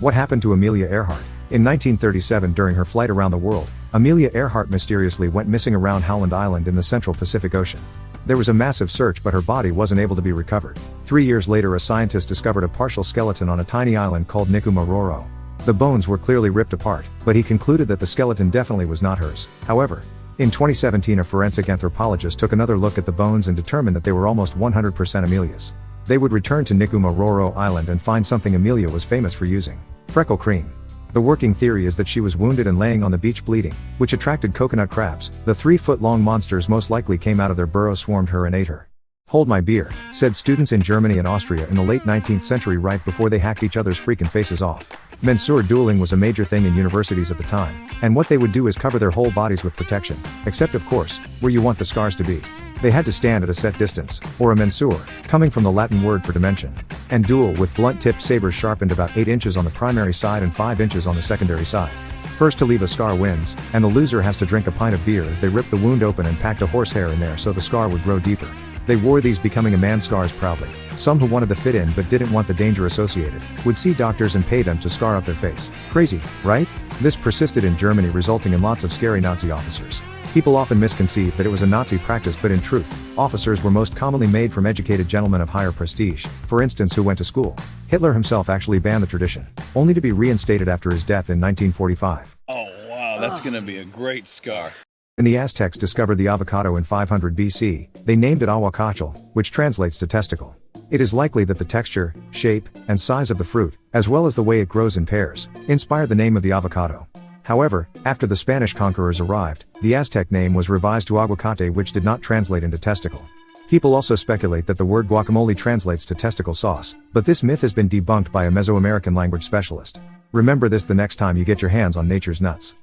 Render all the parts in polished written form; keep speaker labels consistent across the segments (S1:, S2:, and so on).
S1: What happened to Amelia Earhart? In 1937, during her flight around the world, Amelia Earhart mysteriously went missing around Howland Island in the central Pacific Ocean. There was a massive search, but her body wasn't able to be recovered. 3 years later, a scientist discovered a partial skeleton on a tiny island called Nicumaroro. The bones were clearly ripped apart, but he concluded that the skeleton definitely was not hers. However, in 2017, a forensic anthropologist took another look at the bones and determined that they were almost 100% Amelia's. They would return to Nicumaroro Island and find something Amelia was famous for using: freckle cream. The working theory is that she was wounded and laying on the beach bleeding, which attracted coconut crabs. The 3-foot-long monsters most likely came out of their burrow, swarmed her and ate her. "Hold my beer," said students in Germany and Austria in the late 19th century, right before they hacked each other's freaking faces off. Mensur dueling was a major thing in universities at the time, and what they would do is cover their whole bodies with protection, except of course, where you want the scars to be. They had to stand at a set distance, or a mensur, coming from the Latin word for dimension, and duel with blunt-tipped sabers sharpened about 8 inches on the primary side and 5 inches on the secondary side. First to leave a scar wins, and the loser has to drink a pint of beer as they ripped the wound open and packed a horsehair in there so the scar would grow deeper. They wore these becoming a man's scars proudly. Some who wanted to fit in but didn't want the danger associated would see doctors and pay them to scar up their face. Crazy, right? This persisted in Germany, resulting in lots of scary Nazi officers. People often misconceive that it was a Nazi practice, but in truth, officers were most commonly made from educated gentlemen of higher prestige, for instance who went to school. Hitler himself actually banned the tradition, only to be reinstated after his death in 1945.
S2: Oh wow, that's gonna be a great scar.
S1: When the Aztecs discovered the avocado in 500 BC, they named it Avacado, which translates to testicle. It is likely that the texture, shape, and size of the fruit, as well as the way it grows in pairs, inspired the name of the avocado. However, after the Spanish conquerors arrived, the Aztec name was revised to aguacate, which did not translate into testicle. People also speculate that the word guacamole translates to testicle sauce, but this myth has been debunked by a Mesoamerican language specialist. Remember this the next time you get your hands on nature's nuts.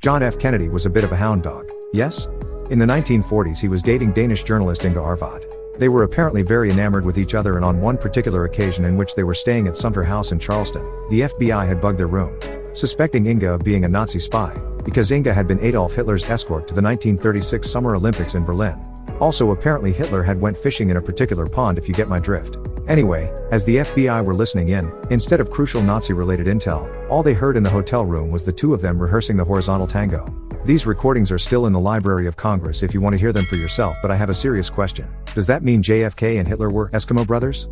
S1: John F. Kennedy was a bit of a hound dog, yes? In the 1940s he was dating Danish journalist Inga Arvad. They were apparently very enamored with each other, and on one particular occasion in which they were staying at Sumter House in Charleston, the FBI had bugged their room, suspecting Inga of being a Nazi spy, because Inga had been Adolf Hitler's escort to the 1936 Summer Olympics in Berlin. Also, apparently Hitler had went fishing in a particular pond, if you get my drift. Anyway, as the FBI were listening in, instead of crucial Nazi-related intel, all they heard in the hotel room was the two of them rehearsing the horizontal tango. These recordings are still in the Library of Congress if you want to hear them for yourself, but I have a serious question. Does that mean JFK and Hitler were Eskimo brothers?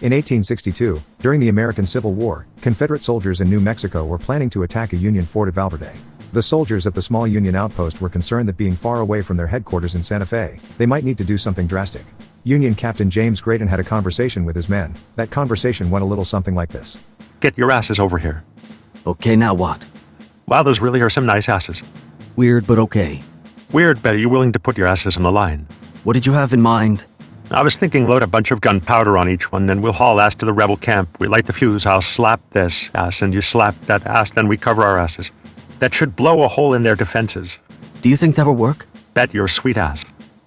S1: In 1862, during the American Civil War, Confederate soldiers in New Mexico were planning to attack a Union fort at Valverde. The soldiers at the small Union outpost were concerned that being far away from their headquarters in Santa Fe, they might need to do something drastic. Union Captain James Grayton had a conversation with his men. That conversation went a little something like this.
S3: "Get your asses over here."
S4: Okay, now what?
S3: Wow, those really are some nice asses.
S4: Weird, but okay.
S3: Weird, but are you willing to put your asses on the line?
S4: What did you have in mind?
S3: I was thinking load a bunch of gunpowder on each one, then we'll haul ass to the rebel camp. We light the fuse, I'll slap this ass, and you slap that ass, then we cover our asses. That should blow a hole in their defenses.
S4: Do you think that will work?
S3: Bet your sweet ass.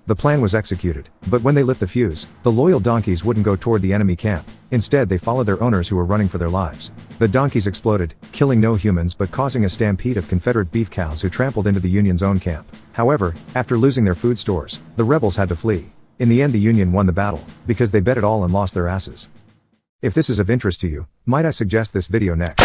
S1: The plan was executed, but when they lit the fuse, the loyal donkeys wouldn't go toward the enemy camp. Instead, they followed their owners who were running for their lives. The donkeys exploded, killing no humans but causing a stampede of Confederate beef cows who trampled into the Union's own camp. However, after losing their food stores, the rebels had to flee. In the end, the Union won the battle, because they bet it all and lost their asses. If this is of interest to you, might I suggest this video next?